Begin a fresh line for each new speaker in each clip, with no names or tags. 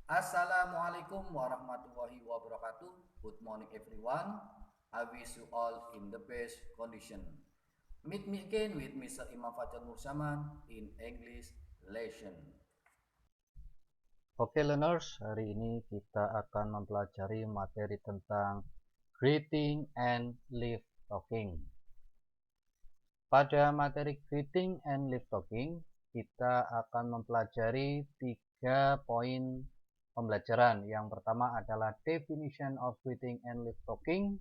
Assalamualaikum warahmatullahi wabarakatuh. Good morning everyone. I wish you all in the best condition. Meet me again with Mr. Imam Fajar Nursaman in English lesson.
Oke learners, hari ini kita akan mempelajari materi tentang greeting and live talking. Pada materi greeting and live talking, kita akan mempelajari 3 poin pembelajaran. Yang pertama adalah definition of greeting and live talking.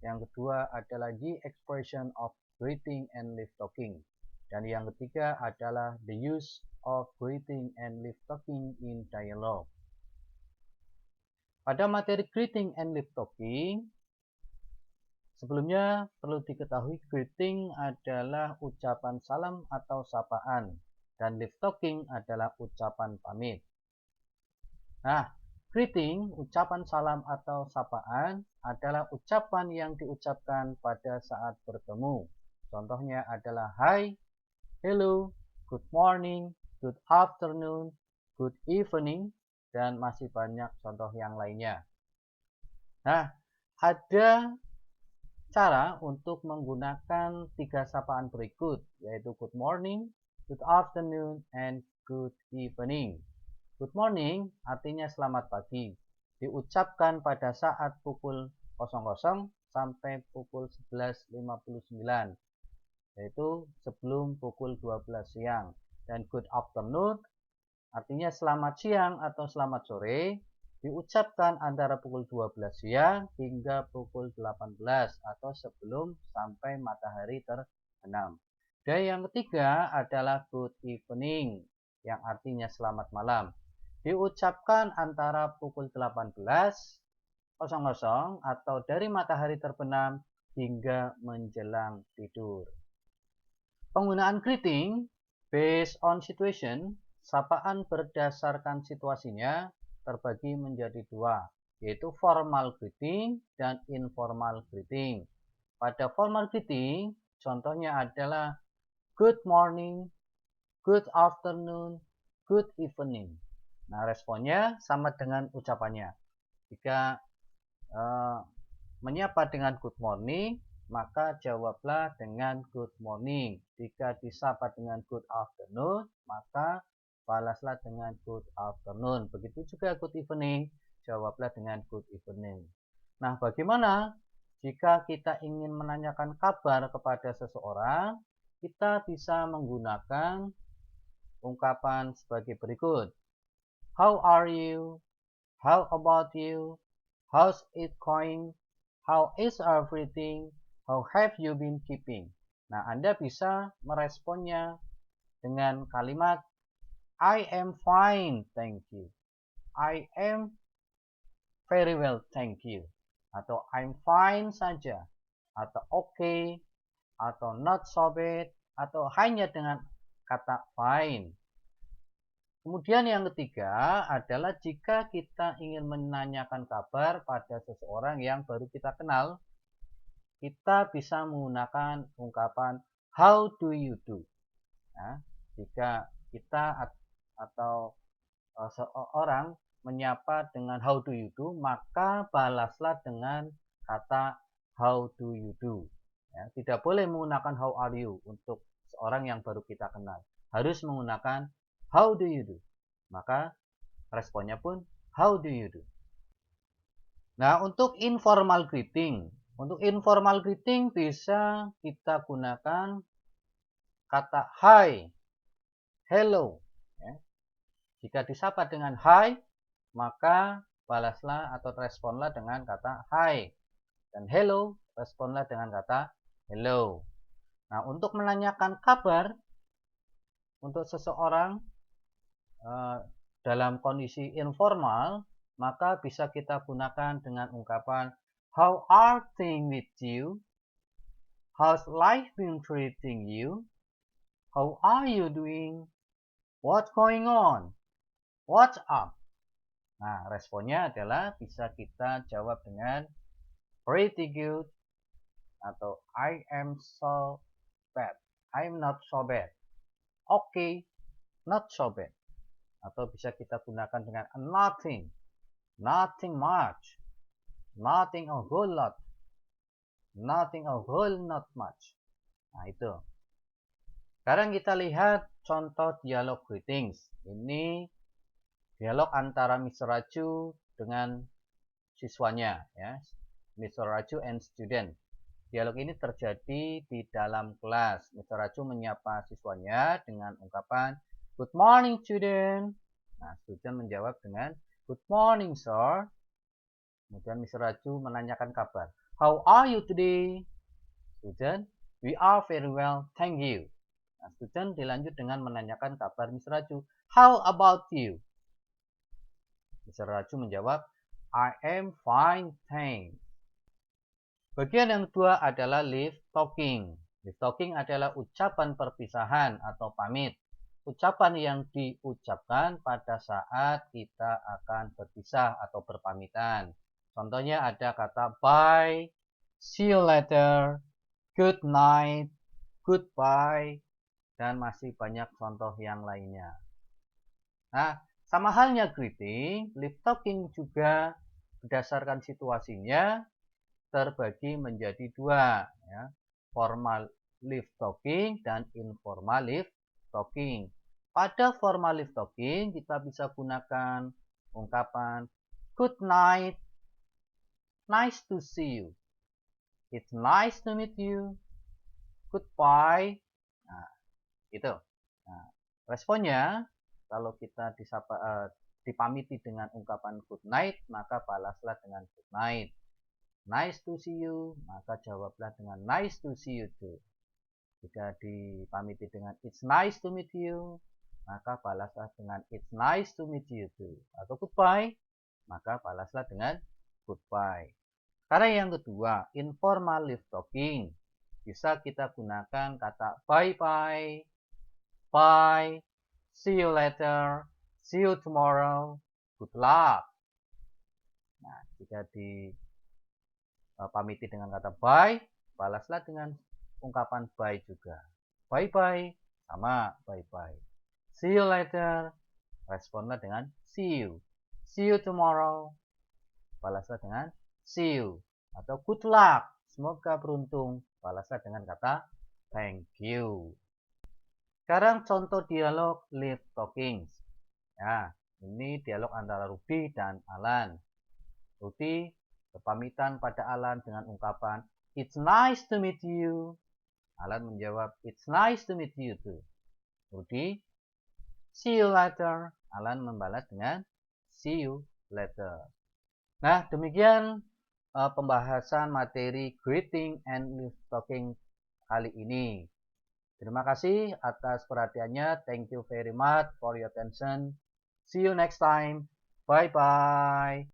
Yang kedua adalah the expression of greeting and live talking. Dan yang ketiga adalah the use of greeting and live talking in dialogue. Pada materi greeting and live talking, sebelumnya perlu diketahui greeting adalah ucapan salam atau sapaan dan live talking adalah ucapan pamit. Nah, greeting, ucapan salam atau sapaan adalah ucapan yang diucapkan pada saat bertemu. Contohnya adalah hi, hello, good morning, good afternoon, good evening, dan masih banyak contoh yang lainnya. Nah, ada cara untuk menggunakan 3 sapaan berikut, yaitu good morning, good afternoon, and good evening. Good morning artinya selamat pagi, diucapkan pada saat pukul 00 sampai pukul 11.59, yaitu sebelum pukul 12 siang. Dan good afternoon artinya selamat siang atau selamat sore, diucapkan antara pukul 12 siang hingga pukul 18 atau sebelum sampai matahari terbenam. Dan yang ketiga adalah good evening yang artinya selamat malam, diucapkan antara pukul 18.00 atau dari matahari terbenam hingga menjelang tidur. Penggunaan greeting based on situation, sapaan berdasarkan situasinya, terbagi menjadi 2, yaitu formal greeting dan informal greeting. Pada formal greeting, contohnya adalah good morning, good afternoon, good evening. Nah, responnya sama dengan ucapannya. Jika menyapa dengan good morning, maka jawablah dengan good morning. Jika disapa dengan good afternoon, maka balaslah dengan good afternoon. Begitu juga good evening, jawablah dengan good evening. Nah, bagaimana jika kita ingin menanyakan kabar kepada seseorang? Kita bisa menggunakan ungkapan sebagai berikut. How are you? How about you? How's it going? How is everything? How have you been keeping? Nah, Anda bisa meresponnya dengan kalimat I am fine, thank you. I am very well, thank you. Atau I'm fine saja. Atau okay. Atau not so bad. Atau hanya dengan kata fine. Kemudian yang ketiga adalah jika kita ingin menanyakan kabar pada seseorang yang baru kita kenal, kita bisa menggunakan ungkapan how do you do. Nah, jika kita atau seseorang menyapa dengan how do you do, maka balaslah dengan kata how do you do. Ya, tidak boleh menggunakan how are you untuk seorang yang baru kita kenal. Harus menggunakan how do you do? Maka responnya pun how do you do? Nah, untuk informal greeting. Untuk informal greeting bisa kita gunakan kata hi, hello. Ya. Jika disapa dengan hi, maka balaslah atau responlah dengan kata hi. Dan hello, responlah dengan kata hello. Nah, untuk menanyakan kabar untuk seseorang dalam kondisi informal, maka bisa kita gunakan dengan ungkapan how are things with you? How's life been treating you? How are you doing? What's going on? What's up? Nah, responnya adalah bisa kita jawab dengan pretty good atau I am so bad. I'm not so bad. Okay, not so bad. atau bisa kita gunakan dengan nothing, nothing much, nothing a whole lot, nothing a whole not much. Nah, itu. Sekarang kita lihat contoh dialog greetings. Ini dialog antara Mr. Raju dengan siswanya, ya. Mr. Raju and student. Dialog ini terjadi di dalam kelas. Mr. Raju menyapa siswanya dengan ungkapan good morning student. Nah, student menjawab dengan good morning sir. Kemudian Mr. Raju menanyakan kabar. How are you today? Student, we are very well, thank you. Nah, student dilanjut dengan menanyakan kabar Mr. Raju. How about you? Mr. Raju menjawab, I am fine, thanks. Bagian yang kedua adalah leave talking. Leave talking adalah ucapan perpisahan atau pamit. Ucapan yang diucapkan pada saat kita akan berpisah atau berpamitan. Contohnya ada kata bye, see you later, good night, goodbye, dan masih banyak contoh yang lainnya. Nah, sama halnya greeting, leave talking juga berdasarkan situasinya terbagi menjadi dua, ya. Formal leave talking dan informal leave talking. Pada formal leave talking kita bisa gunakan ungkapan good night, nice to see you, it's nice to meet you, goodbye. Nah, itu. Nah, responnya kalau kita dipamiti dengan ungkapan good night, maka balaslah dengan good night. Nice to see you, maka jawablah dengan nice to see you too. Jika dipamiti dengan it's nice to meet you, maka balaslah dengan it's nice to meet you too. Atau goodbye, maka balaslah dengan goodbye. Sekarang yang kedua, informal leave talking. Bisa kita gunakan kata bye-bye, bye, see you later, see you tomorrow, good luck. Nah, jika dipamiti dengan kata bye, balaslah dengan ungkapan bye juga. Bye-bye, sama bye-bye. See you later, responlah dengan see you. See you tomorrow, balaslah dengan see you. Atau good luck, semoga beruntung, balaslah dengan kata thank you. Sekarang contoh dialog leave talking. Ya, ini dialog antara Rudy dan Alan. Rudy berpamitan pada Alan dengan ungkapan it's nice to meet you. Alan menjawab it's nice to meet you too. Rudy, see you later. Alan membalas dengan see you later. Nah, demikian pembahasan materi greeting and leave talking kali ini. Terima kasih atas perhatiannya. Thank you very much for your attention. See you next time. Bye-bye.